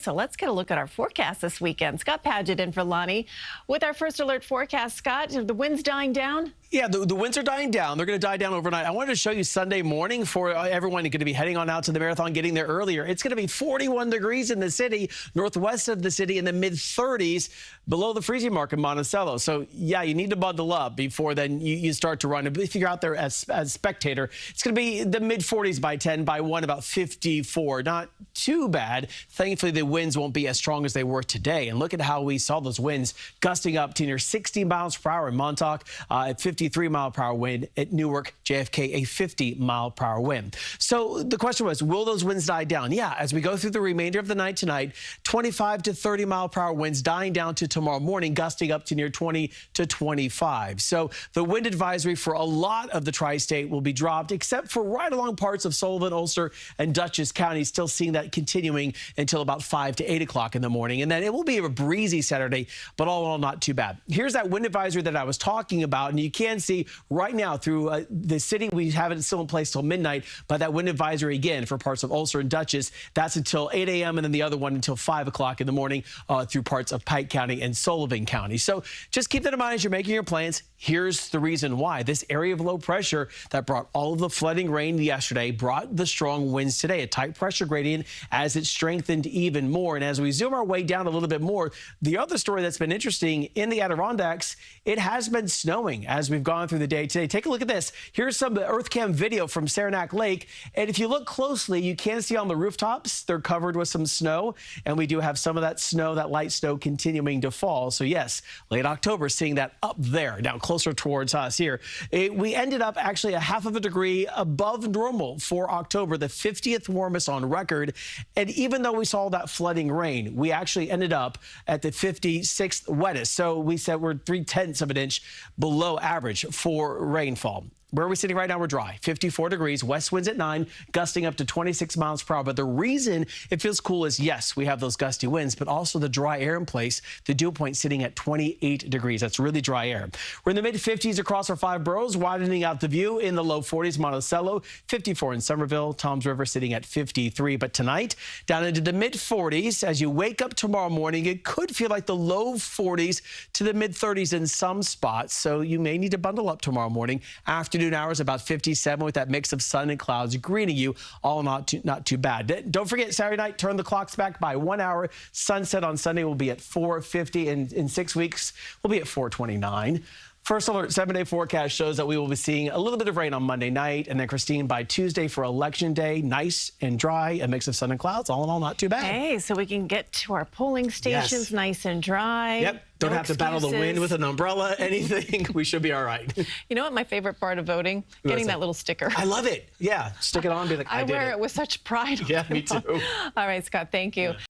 So let's get a look at our forecast this weekend. Scott Padgett in for Lonnie with our first alert forecast. Scott, the wind's dying down? Yeah, the winds are dying down. They're going to die down overnight. I wanted to show you Sunday morning for everyone going to be heading on out to the marathon, getting there earlier. It's going to be 41 degrees in the city, northwest of the city, in the mid-30s, below the freezing mark in Monticello. So, yeah, you need to bundle up before then you start to run. If you're out there as a spectator, it's going to be the mid-40s by 10, by 1, about 54. Not too bad. Thankfully, the winds won't be as strong as they were today. And look at how we saw those winds gusting up to near 60 miles per hour in Montauk, at 53-mile-per-hour wind at Newark, JFK, a 50-mile-per-hour wind. So the question was, will those winds die down? Yeah, as we go through the remainder of the night tonight, 25 to 30-mile-per-hour winds dying down to tomorrow morning, gusting up to near 20 to 25. So the wind advisory for a lot of the tri-state will be dropped, except for right along parts of Sullivan, Ulster, and Dutchess counties, still seeing that continuing until about 5 to 8 o'clock in the morning. And then it will be a breezy Saturday, but all in all, not too bad. Here's that wind advisory that I was talking about, and you can see right now through the city, we have it still in place till midnight, but that wind advisory again for parts of Ulster and Dutchess, that's until 8 a.m. and then the other one until 5 o'clock in the morning through parts of Pike County and Sullivan County. So just keep that in mind as you're making your plans. Here's the reason why. This area of low pressure that brought all of the flooding rain yesterday brought the strong winds today, a tight pressure gradient as it strengthened even more. And as we zoom our way down a little bit more, the other story that's been interesting in the Adirondacks, it has been snowing as we've gone through the day today. Take a look at this. Here's some EarthCam video from Saranac Lake. And if you look closely, you can see on the rooftops, they're covered with some snow. And we do have some of that snow, that light snow continuing to fall. So yes, late October, seeing that up there. Now closer towards us here. We ended up actually a half of a degree above normal for October, the 50th warmest on record. And even though we saw that flooding rain, we actually ended up at the 56th wettest. So we said we're 3/10 of an inch below average for rainfall. Where are we sitting right now? We're dry. 54 degrees, west winds at 9, gusting up to 26 miles per hour. But the reason it feels cool is, yes, we have those gusty winds, but also the dry air in place. The dew point sitting at 28 degrees. That's really dry air. We're in the mid-50s across our 5 boroughs, widening out the view in the low 40s. Monticello, 54 in Somerville. Toms River sitting at 53. But tonight, down into the mid-40s. As you wake up tomorrow morning, it could feel like the low 40s to the mid-30s in some spots. So you may need to bundle up tomorrow morning. Afternoon hours about 57 with that mix of sun and clouds greeting you. All not too bad. Don't forget, Saturday night, turn the clocks back by 1 hour. Sunset on Sunday will be at 4:50, and in 6 weeks we'll be at 4:29. First Alert 7-day forecast shows that we will be seeing a little bit of rain on Monday night, and then, Christine, by Tuesday for Election Day, nice and dry, a mix of sun and clouds. All in all, not too bad. Hey, so we can get to our polling stations nice and dry. Yep. Don't have to battle the wind with an umbrella, anything. We should be all right. You know what my favorite part of voting? Getting that little sticker. I love it. Yeah. Stick it on. Be like, I did wear it with such pride. Yeah, me too. All right, Scott, thank you. Yeah.